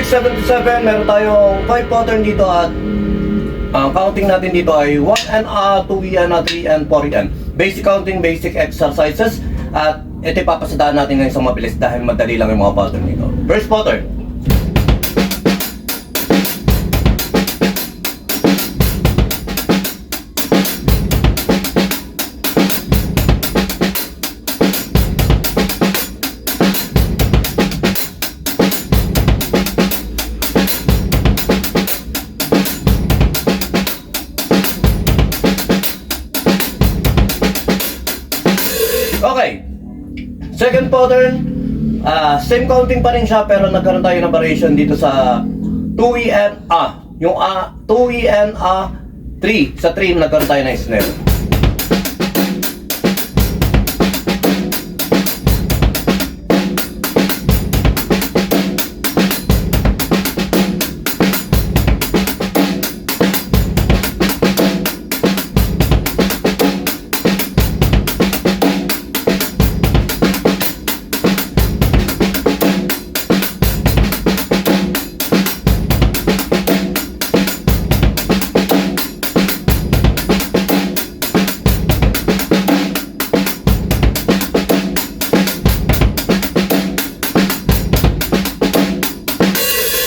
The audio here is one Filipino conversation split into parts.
677, meron tayong 5 pattern dito at ang counting natin dito ay 1NA, 2ENA, 3 and 4EN. Basic counting, basic exercises. At ito ipapasadaan natin ngayon sa mabilis dahil madali lang yung mga pattern dito. First pattern. Okay, second pattern, same counting pa rin siya pero nagkaroon tayo ng variation dito sa 2ENA. Yung 2ENA 3, sa 3 nagkaroon tayo ng snare.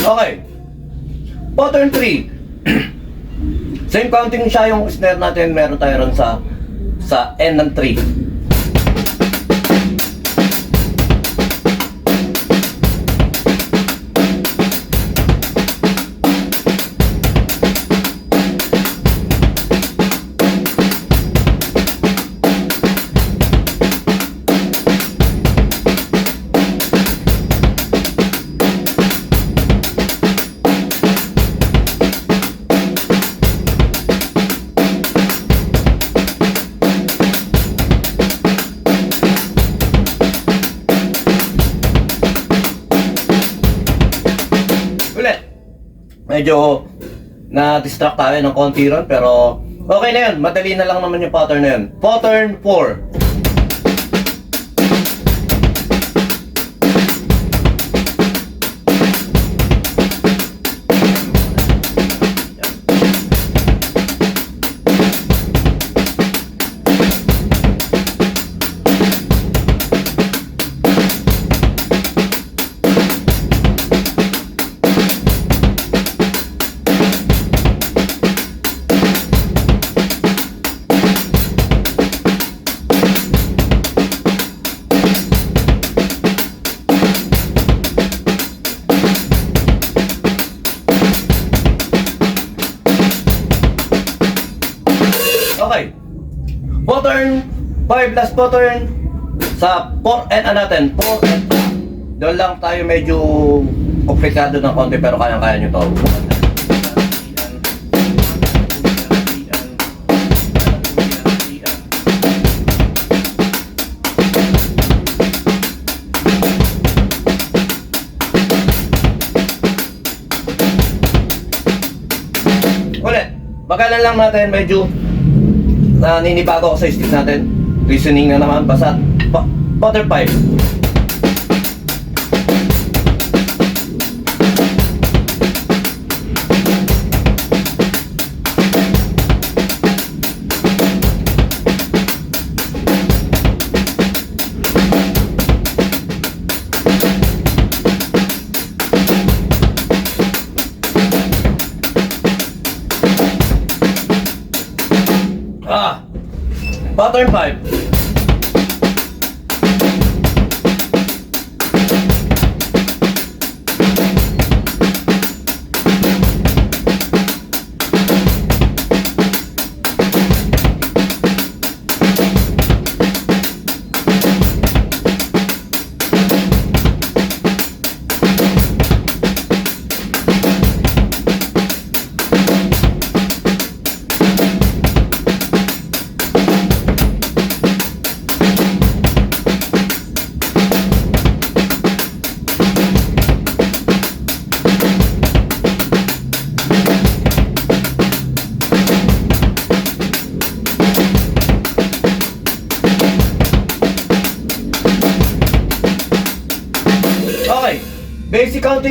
Okay, pattern 3. Same counting siya yung snare natin, meron tayo ron sa N ng 3. Medyo na-distract tayo ng konti ron pero okay na yun, madali na lang naman yung pattern na yun. Pattern 4. Okay, pattern 5, last pattern sa 4NA natin. 4NA, doon lang tayo medyo komplikado ng konti pero kayang-kaya nyo to. Ulit, bagalan lang natin, medyo naninibago ako sa stick natin. Listening na naman, basta pattern 5. Pattern 5.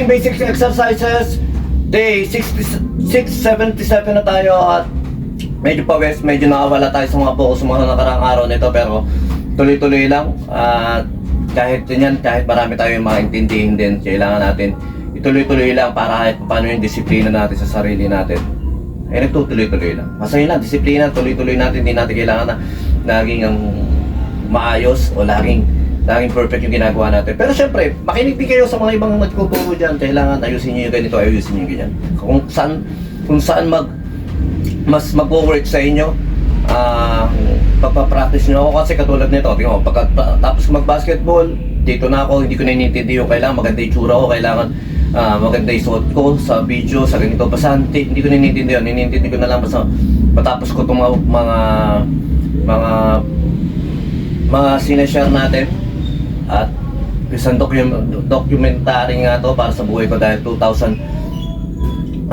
counting basic exercises. Day 677 na tayo at medyo pawis, medyo nakawala tayo sa mga focus sa mga nakaraang araw nito, pero tuloy-tuloy lang. At kahit marami tayong maintindihin din, kailangan natin ituloy-tuloy lang para kahit paano yung disiplina natin sa sarili natin ay nagtutuloy-tuloy lang. Masaya lang, disiplina, tuloy-tuloy natin, hindi natin kailangan na laging ang maayos o laging perfect yung ginagawa natin. Pero syempre, makinig din kayo sa mga ibang nagtuturo dyan. Kailangan ayusin nyo yung ganito, ayusin nyo yung ganyan. Kung saan mas mag-work sa inyo, pagpa-practice nyo. Ako kasi katulad nito, tingnan mo, pagkatapos mag-basketball, dito na ako, hindi ko na inintindi yung kailangan maganda yung tsura ko, kailangan maganda yung suot ko sa video, sa ganito, basta hindi ko na inintindi yun. Inintindi ko na lang basta matapos ko itong mga sinashare natin. At isang documentary nga to para sa buhay ko dahil 2006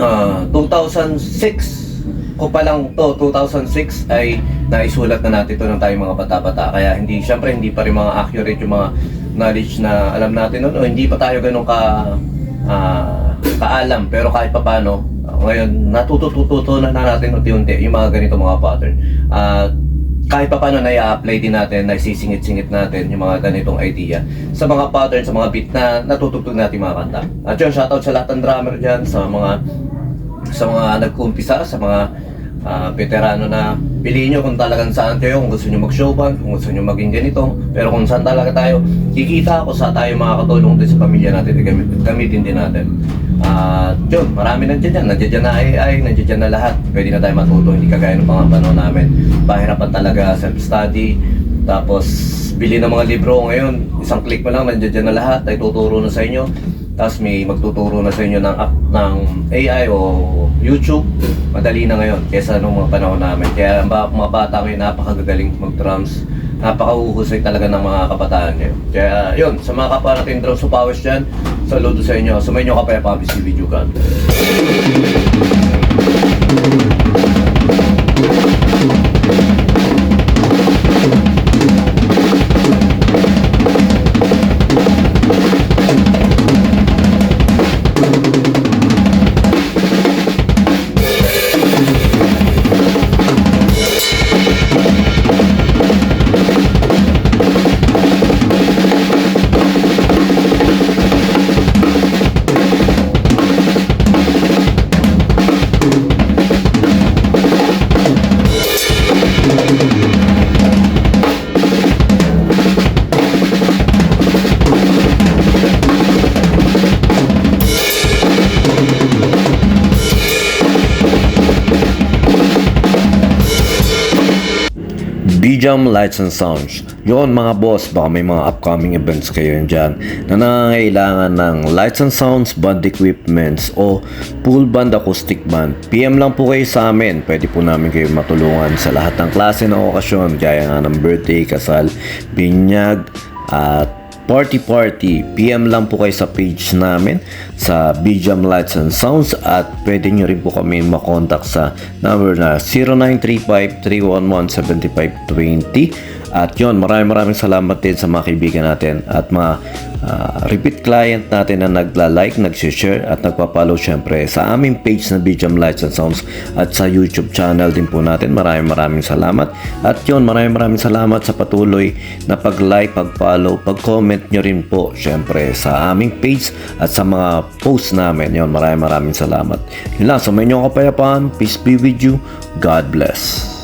ko pa lang to, 2006 ay naisulat na natin to ng tayong mga bata-bata. Kaya syempre hindi pa rin mga accurate yung mga knowledge na alam natin noon, o hindi pa tayo ganun kaalam, pero kahit pa paano ngayon natututo na natin unti-unti yung mga ganito mga pattern. Kahit pa paano na-i-apply din natin, naisisingit-singit natin yung mga ganitong idea sa mga pattern, sa mga beat na natutugtog natin mga kanta. At yun, shoutout sa lahat ng drummer dyan, sa mga nag-uumpisa, sa mga veterano na piliin nyo kung talagang saan kayo, kung gusto nyo mag-show band, kung gusto nyo maging ganito. Pero kung saan talaga tayo, kikita ako sa tayo makakatulong din sa pamilya natin, gamitin din natin. Yun, marami nandiyan na AI, nandiyan na lahat. Pwede na tayo matuto, hindi kagaya ng mga panahon namin. Pahirapan talaga, self-study. Tapos, bili ng mga libro ngayon, isang click mo lang, nandiyan na lahat, ay tuturo na sa inyo. Tapos may magtuturo na sa inyo ng app ng AI o YouTube. Madali na ngayon kaysa nung mga panahon namin. Kaya ang mga bata ngayon napakagagaling mag-drums. Napakahuhusay talaga ng mga kabataan ngayon. Kaya yun, sa mga kapwa natin drums supawis dyan, saludo sa inyo. Sumayin nyo kapayapaan, si Video God. BJAM Lights and Sounds. Yun mga boss, baka may mga upcoming events kayo dyan na nangangailangan ng lights and sounds, band equipments o full band acoustic band. PM lang po kayo sa amin. Pwede po namin kayo matulungan sa lahat ng klase ng okasyon, gaya nga ng birthday, kasal, binyag, at party. PM lang po kayo sa page namin sa BJAM Lights and Sounds, at pwede nyo rin po kami makontak sa number na 0935-311-7520. At yun, maraming salamat din sa mga kaibigan natin at mga repeat client natin na nagla-like, nag-share at nagpa-follow syempre sa aming page na BJAM Lights and Sounds at sa YouTube channel din po natin. Maraming salamat. At yun, maraming salamat sa patuloy na pag-like, pag-follow, pag-comment nyo rin po syempre sa aming page at sa mga posts namin. Yun, maraming salamat. Yun lang, sa may inyong kapayapaan. Peace be with you. God bless.